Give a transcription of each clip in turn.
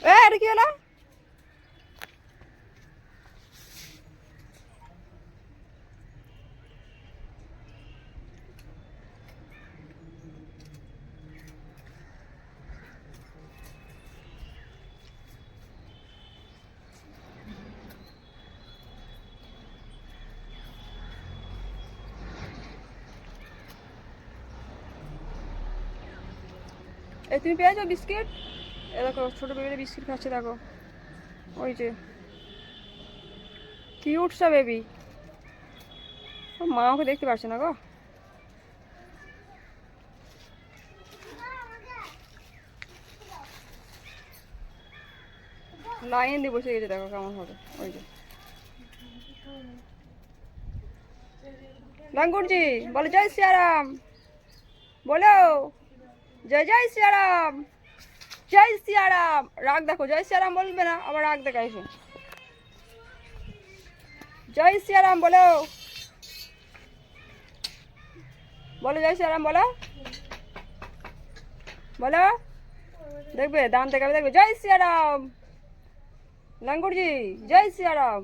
এটা কি হলো? এই তুমি পেয়েছো বিস্কিট? এ দেখো ছোটো বেবিটা বিস্কিট খাচ্ছে, দেখো ওই যে কিউট সা বেবি। মা ওকে দেখতে পাচ্ছে না গো। লাইন দিয়ে বসে গেছে, দেখো কেমন হবে। ওই যে লাঙ্গুরজি বলো জয় সিয়ারাম, বলো জয় জয় সিয়ারাম, জয় সিয়ারাম। রাগ দেখো, জয় সিয়ারাম বলবে না, আবার রাগ দেখাইছে। জয় সিয়ারাম বলো, বলো জয় সিয়ারাম বলো, বলো। দেখবে দাম দেখাবে, দেখবে জয় সিয়ারাম। লাঙ্গুরজি জয় সিয়ারাম,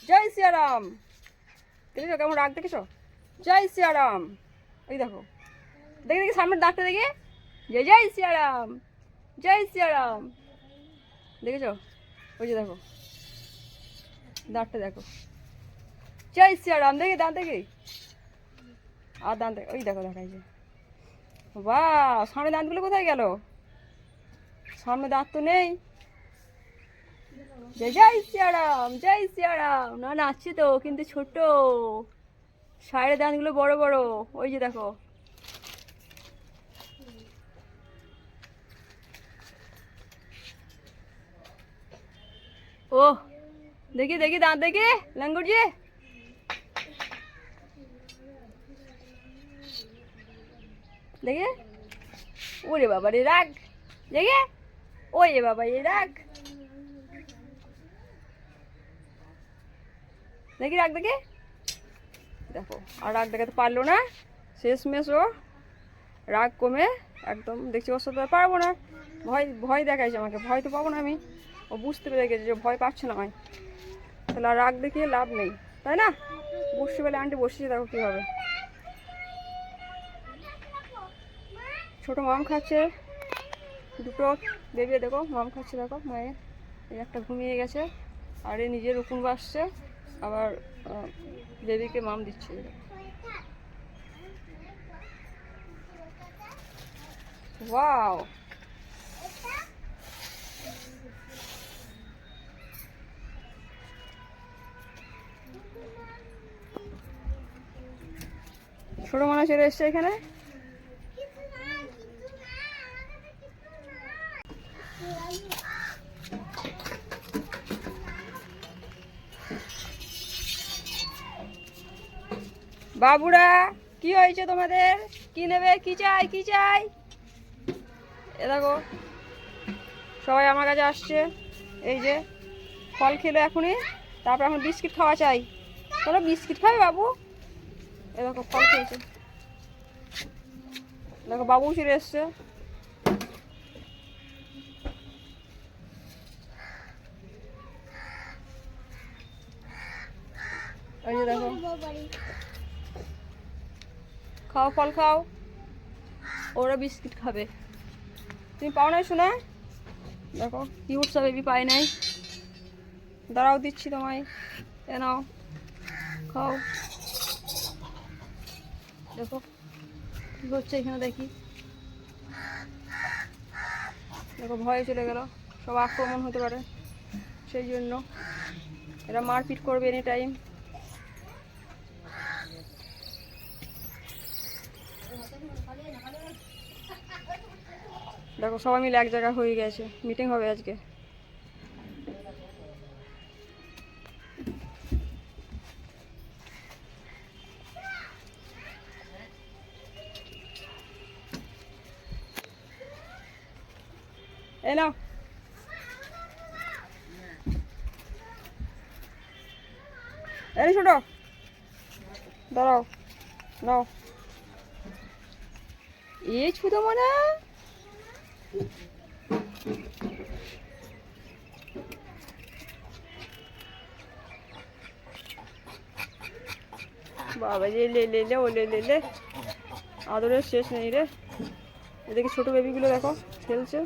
জয় সিয়ারাম। দেখেছো কেমন রাগ দেখেছো? জয় সিয়ারাম। এই দেখো, দেখে দেখি সামনের দাঁতটা দেখে, জয় জয় সিয়ারাম, জয় সিয়ারাম। দেখেছো? ওই যে দেখো দাঁতটা দেখো, জয় সিয়ারাম। দেখি দাঁত দেখি, আর দাঁত ওই দেখো দেখাইছে। বাহ, সামনে দাঁতগুলো কোথায় গেল? সামনে দাঁত তো নেই। জয় জয় সিয়ারাম, জয় সিয়ারাম। না নাচছে তো, কিন্তু ছোট, সাইডের দাঁতগুলো বড় বড়। ওই যে দেখো, ও দেখি দেখি দাঁত দেখি লাঙ্গুরজি। দেখে, ওরে বাবা রে রাগ, দেখে ওরে বাবা রে রাগ, দেখি রাগ দেখে। দেখো আর রাগ দেখাতে পারলো না, শেষমেশ ও রাগ কমে একদম, দেখছি ওর সাথে পারবো না। ভয় ভয় দেখাইছে আমাকে, ভয় তো পাবো না আমি। ও বুঝতে পেরে গেছে যে ভয় পাচ্ছে না আমায়, তাহলে আর রাগ দেখিয়ে লাভ নেই, তাই না? বসে বেলা আন্টি বসেছে, দেখো কীভাবে ছোটো মাম খাচ্ছে। দুটো বেবি দেখো মাম খাচ্ছে, দেখো মায়ের। এই একটা ঘুমিয়ে গেছে, আর এ নিজের উকুন বাসছে, আবার বেবিকে মাম দিচ্ছে। ওয়াও, ছোটো মানুষ চলে এসছে এখানে। বাবুরা কি হয়েছে তোমাদের? কি নেবে? কি চাই? কি চাই? এ দেখো সবাই আমার কাছে আসছে। এই যে ফল খেলো এখনই, তারপর এখন বিস্কিট খাওয়া চাই। তোমরা বিস্কিট খাবে বাবু? এ দেখো ফল খেয়েছে, দেখো বাবু চলে এসছে। এই যে দেখো, খাও ফল খাও, ওরা বিস্কিট খাবে। তুমি পাও নাই শোনা? দেখো কিউট সব বেবি পাই নাই, দাঁড়াও দিচ্ছি তোমায়, এ নাও খাও। দেখো কি হচ্ছে এখানে দেখি, দেখো ভয়ে চলে গেল। সব আক্রমণ হতে পারে, সেই জন্য এরা মারপিট করবে এনি টাইম। দেখো সবাই মিলে এক জায়গায় হয়ে গেছে, মিটিং হবে আজকে। এই নাও, এই ছোট দাঁড়াও, নাও। এই ছুতো মনে বাবা যে লে লে লে ও লে লে লে, আদরের শেষ নেই রে। এদিকে ছোট বেবিগুলো দেখো খেলছে।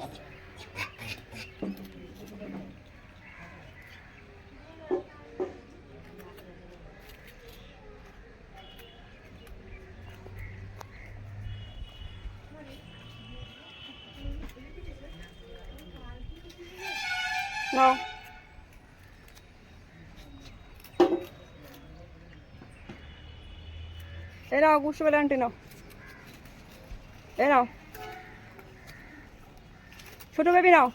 নাও এ নাও গুষ্টি বেলা আন্টি নাও, এ নাও ছোট বেবি নাও,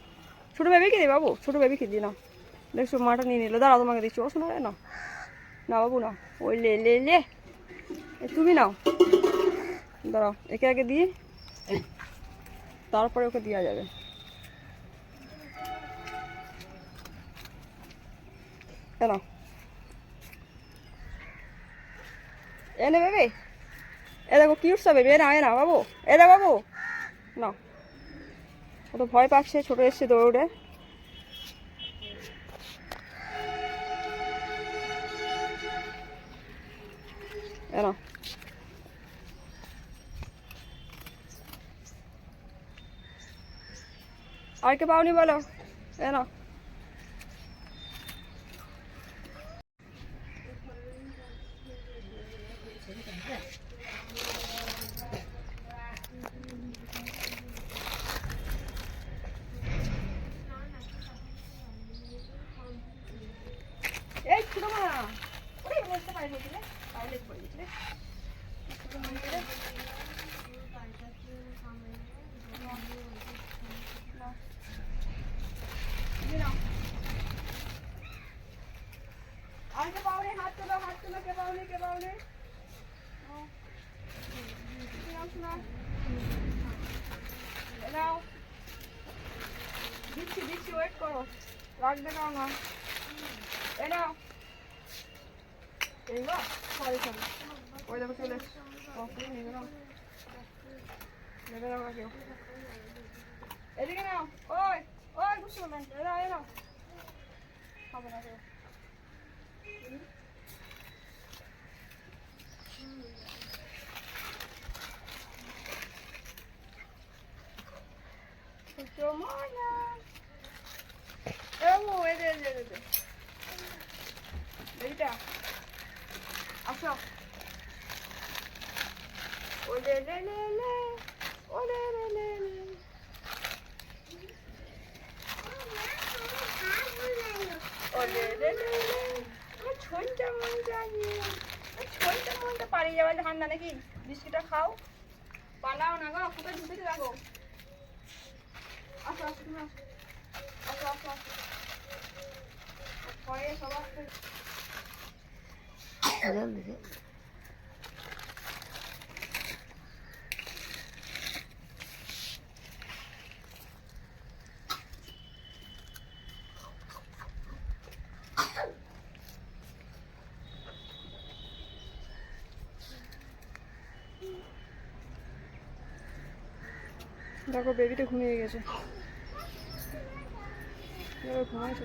ছোট বেবিকে দিই বাবু, ছোট বেবিকে দিই নাও। দেখছো মাটা নিয়ে নিল, দাঁড়াও তোমাকে দিচ্ছি। ও শোনো রে নাও, না বাবু নাও, ওই লে লে লে, তুমি নাও। দাঁড়াও একে আগে দিয়ে তারপরে ওকে দেওয়া যাবে। কেন এনে বেবি, এ দেখো কি উঠছে বেবি, এ না বাবু, এ দা বাবু নাও। ও তো ভয় পাচ্ছে, ছোট এসছে দৌড়ে। এ নাও আর কে পাওনি বলো, এ নাও। এই ছোট মা, ওরে বলতে পারি দিলে, পাইলে পড়ে দিলে ছোট মন্দিরে। আর কে পাওনি, হাত তোলো, হাত তোলো, কে পাওনি, কে পাওনি। নাও দিচ্ছি দিচ্ছি, ওয়েট করো, রাখ দেখাও না। এ নাও, এই গো সরি সরি, ওই দেখো চলে নেবে নাও, নেবে নাও কেউ, এদিকে নাও। ওই ওই বুঝতে পারলেন, এ নাও, এ নাও, হবে না কেউ। আসো ওলে লে লে লে, ওলে লে লে লে। ওলে লে লে লে, ছোনটা মনটা নিয়ে, ছোনটা মনটা পালিয়ে যাওয়ার ঠান্ডা নাকি, বিস্কিটটা খাও, পালাও না গো, ফুটে ঢুকেতে থাকো। আসো আসো তুমি আসো, আসো আসো আসো, ভয়ে সবার দেখো বেবিটা ঘুমিয়ে গেছে, ঘুমাইছে।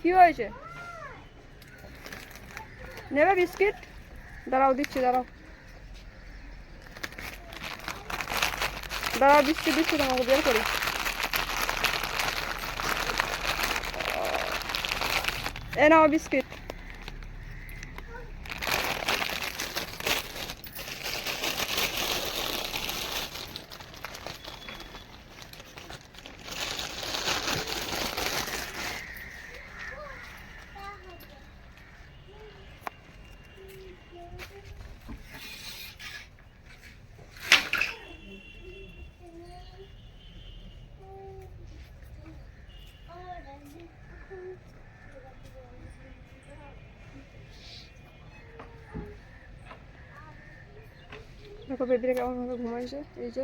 কি হয়েছে, নেবে বিস্কিট? দাঁড়াও দিচ্ছি, দাঁড়াও দাঁড়াও, বিস্কিট দিচ্ছি তোমাকে, বের করি। এ নাও বিস্কিট। দেখো বেবিটা কেমন ভাবে ঘুমাইছে, এই যে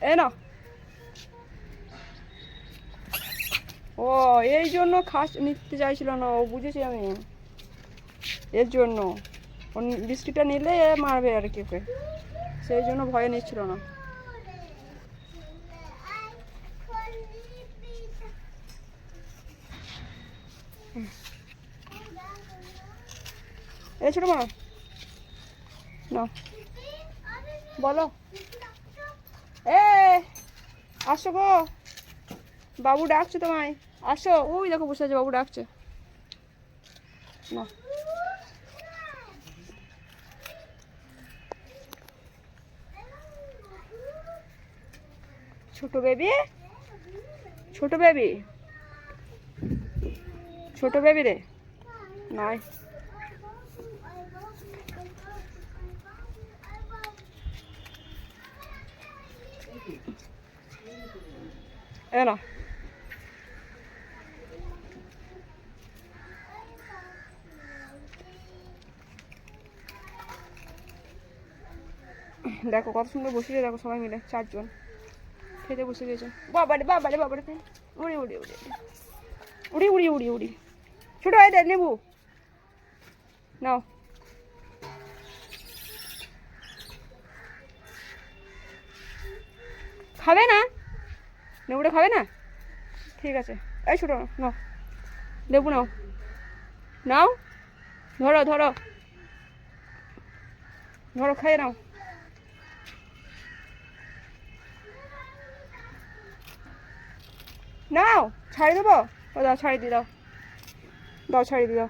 এই না। ও এই জন্য খাস নিতে চাইছিল না, ও বুঝেছি আমি, এর জন্য ও বিস্কিটটা নিলে মারবে আর কি ওকে, সেই জন্য ভয়ে নিচ্ছিল না। এ ছোট মা না বলো এ আসো গো বাবু ডাকছে তোমায় আসো ওই দেখো বসে আছে বাবু ডাকছে না ছোট বেবি ছোট বেবি ছোট বেবি রে নয় এ না দেখো কত সুন্দর বসে দেখো সবাই মিলে 4 জন খেতে বসে গেছে বাবারে বাবারে বাবারে উড়ি উড়ি উড়ি উড়ি উড়ি উড়ি উড়ি ছোট হয় দেখ নেবু নাও খাবে না লেবুটা খাবে না ঠিক আছে এই ছোট নাও লেবু নাও নাও ধরো ধরো ধরো খেয়ে নাও নাও ছাড়ি দেবো ও দাও ছাড়ি দিয়ে দাও দাও ছাড়ি দিয়ে দাও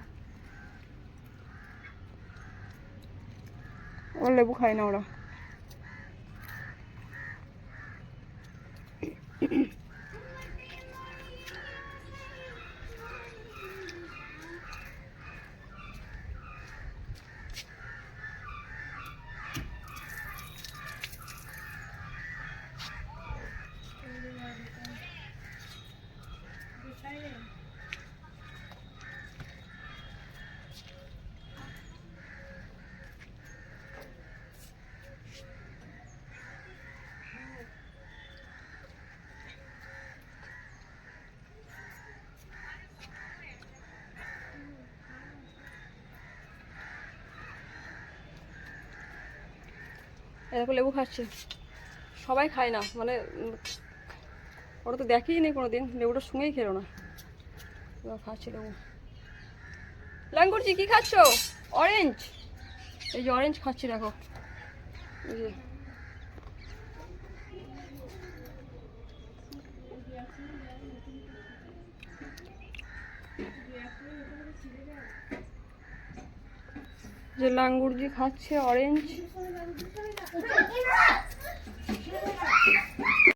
ওর লেবু খায় না ওরা এরকম লেবু খাচ্ছে সবাই খায় না মানে ওরা তো দেখেই নেই কোনো দিন লেবুটা শুনেই খেলো না এবার খাচ্ছে লেবু লাঙ্গুরজি কি খাচ্ছ অরেঞ্জ এই যে অরেঞ্জ খাচ্ছি দেখো এই যে যে লাঙ্গুরজি খাচ্ছে অরেঞ্জ